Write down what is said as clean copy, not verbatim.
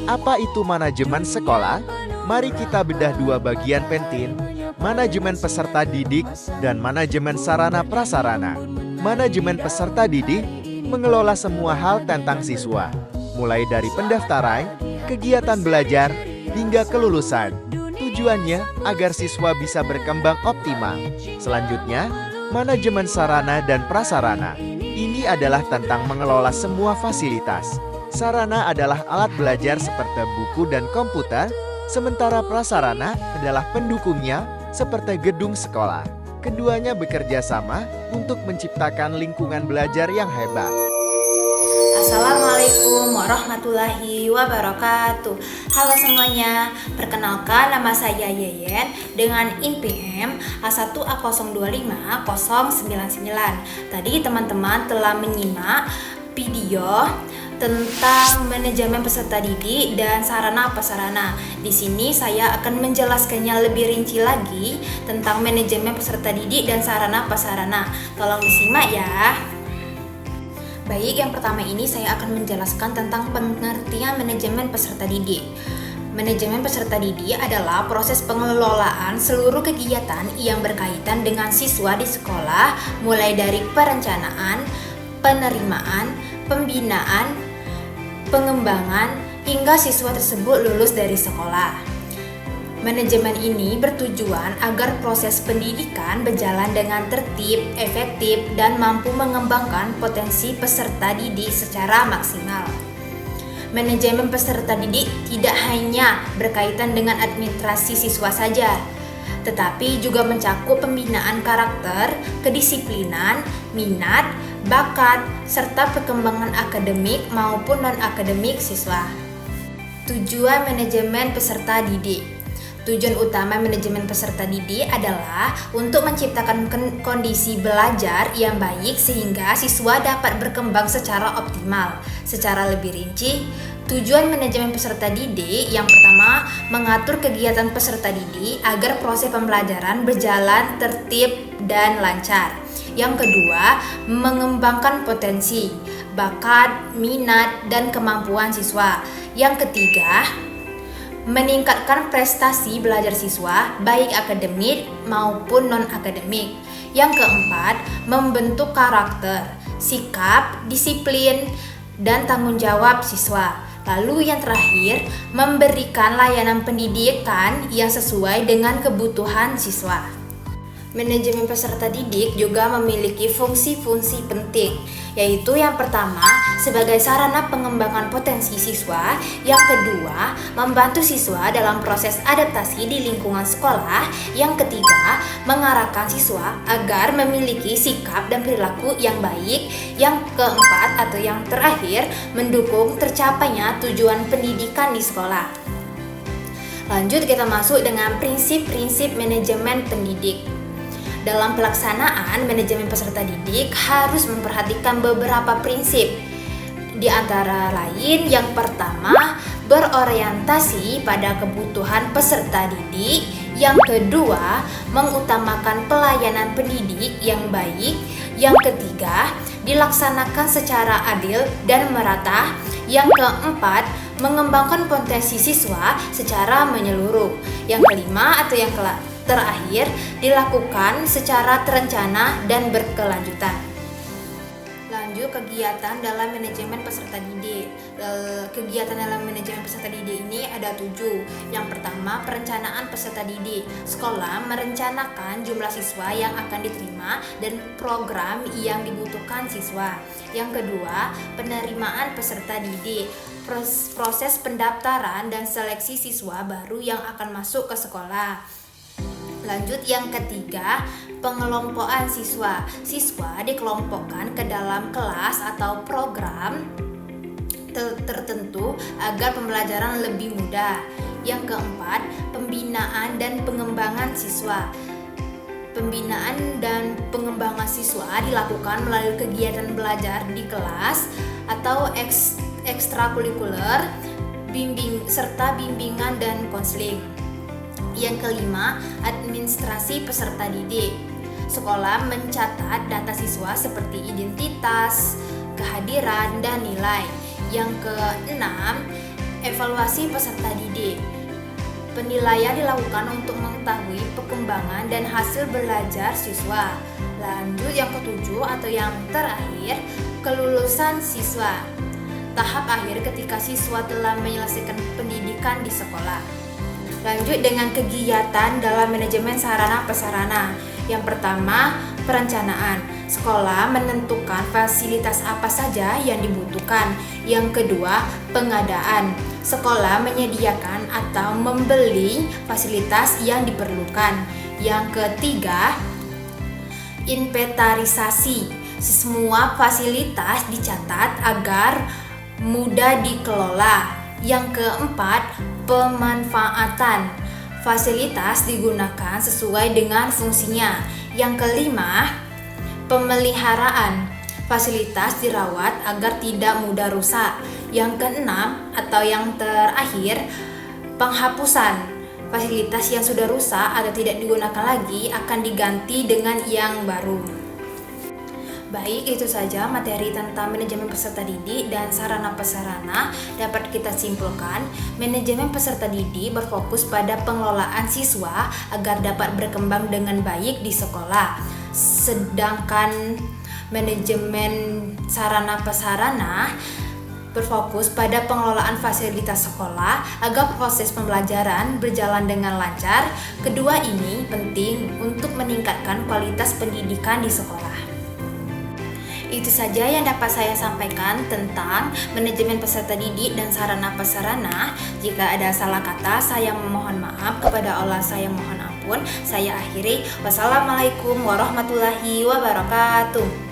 Apa itu manajemen sekolah? Mari kita bedah dua bagian penting, manajemen peserta didik dan manajemen sarana prasarana. Manajemen peserta didik mengelola semua hal tentang siswa, mulai dari pendaftaran, kegiatan belajar, hingga kelulusan. Tujuannya agar siswa bisa berkembang optimal. Selanjutnya, manajemen sarana dan prasarana. Ini adalah tentang mengelola semua fasilitas. Sarana adalah alat belajar seperti buku dan komputer, sementara prasarana adalah pendukungnya seperti gedung sekolah. Keduanya bekerja sama untuk menciptakan lingkungan belajar yang hebat. Assalamualaikum warahmatullahi wabarakatuh. Halo semuanya, perkenalkan nama saya Yeyen dengan INPM A1A025-099. Tadi teman-teman telah menyimak video tentang manajemen peserta didik dan sarana prasarana. Di sini saya akan menjelaskannya lebih rinci lagi tentang manajemen peserta didik dan sarana prasarana. Tolong disimak ya. Baik, yang pertama ini saya akan menjelaskan tentang pengertian manajemen peserta didik. Manajemen peserta didik adalah proses pengelolaan seluruh kegiatan yang berkaitan dengan siswa di sekolah, mulai dari perencanaan, penerimaan, pembinaan, pengembangan, hingga siswa tersebut lulus dari sekolah. Manajemen ini bertujuan agar proses pendidikan berjalan dengan tertib, efektif, dan mampu mengembangkan potensi peserta didik secara maksimal. Manajemen peserta didik tidak hanya berkaitan dengan administrasi siswa saja, tetapi juga mencakup pembinaan karakter, kedisiplinan, minat, bakat, serta perkembangan akademik maupun non-akademik siswa. Tujuan manajemen peserta didik. Tujuan utama manajemen peserta didik adalah untuk menciptakan kondisi belajar yang baik sehingga siswa dapat berkembang secara optimal. Secara lebih rinci, tujuan manajemen peserta didik yang pertama, mengatur kegiatan peserta didik agar proses pembelajaran berjalan tertib dan lancar. Yang kedua, mengembangkan potensi, bakat, minat, dan kemampuan siswa. Yang ketiga, meningkatkan prestasi belajar siswa, baik akademik maupun non-akademik. Yang keempat, membentuk karakter, sikap, disiplin, dan tanggung jawab siswa. Lalu yang terakhir, memberikan layanan pendidikan yang sesuai dengan kebutuhan siswa. Manajemen peserta didik juga memiliki fungsi-fungsi penting, yaitu yang pertama, sebagai sarana pengembangan potensi siswa. Yang kedua, membantu siswa dalam proses adaptasi di lingkungan sekolah. Yang ketiga, mengarahkan siswa agar memiliki sikap dan perilaku yang baik. Yang keempat atau yang terakhir, mendukung tercapainya tujuan pendidikan di sekolah. Lanjut kita masuk dengan prinsip-prinsip manajemen pendidik. Dalam pelaksanaan manajemen peserta didik harus memperhatikan beberapa prinsip. Di antara lain, yang pertama, berorientasi pada kebutuhan peserta didik. Yang kedua, mengutamakan pelayanan pendidik yang baik. Yang ketiga, dilaksanakan secara adil dan merata. Yang keempat, mengembangkan potensi siswa secara menyeluruh. Yang kelima atau yang terakhir, dilakukan secara terencana dan berkelanjutan. Lanjut, kegiatan dalam manajemen peserta didik. Kegiatan dalam manajemen peserta didik ini ada 7. Yang pertama, perencanaan peserta didik. Sekolah merencanakan jumlah siswa yang akan diterima dan program yang dibutuhkan siswa. Yang kedua, penerimaan peserta didik. Proses pendaftaran dan seleksi siswa baru yang akan masuk ke sekolah. Lanjut, yang ketiga, pengelompokan siswa. Siswa dikelompokkan ke dalam kelas atau program tertentu agar pembelajaran lebih mudah. Yang keempat, pembinaan dan pengembangan siswa. Pembinaan dan pengembangan siswa dilakukan melalui kegiatan belajar di kelas atau ekstrakurikuler, serta bimbingan dan konseling. Yang kelima, administrasi peserta didik. Sekolah mencatat data siswa seperti identitas, kehadiran, dan nilai. Yang keenam, Evaluasi peserta didik. Penilaian dilakukan untuk mengetahui perkembangan dan hasil belajar siswa. Lanjut yang ketujuh atau yang terakhir, kelulusan siswa. Tahap akhir ketika siswa telah menyelesaikan pendidikan di sekolah. Lanjut dengan kegiatan dalam manajemen sarana prasarana. Yang pertama, perencanaan. Sekolah menentukan fasilitas apa saja yang dibutuhkan. Yang kedua, pengadaan. Sekolah menyediakan atau membeli fasilitas yang diperlukan. Yang ketiga, inventarisasi. Semua fasilitas dicatat agar mudah dikelola. Yang keempat, pemanfaatan. Fasilitas digunakan sesuai dengan fungsinya. Yang kelima, pemeliharaan. Fasilitas dirawat agar tidak mudah rusak. Yang keenam atau yang terakhir, penghapusan. Fasilitas yang sudah rusak atau tidak digunakan lagi akan diganti dengan yang baru. Baik, itu saja materi tentang manajemen peserta didik dan sarana prasarana. Dapat kita simpulkan, manajemen peserta didik berfokus pada pengelolaan siswa agar dapat berkembang dengan baik di sekolah. Sedangkan manajemen sarana prasarana berfokus pada pengelolaan fasilitas sekolah agar proses pembelajaran berjalan dengan lancar. Kedua ini penting untuk meningkatkan kualitas pendidikan di sekolah. Itu saja yang dapat saya sampaikan tentang manajemen peserta didik dan sarana prasarana. Jika ada salah kata, saya memohon maaf. Kepada Allah saya mohon ampun. Saya akhiri. Wassalamualaikum warahmatullahi wabarakatuh.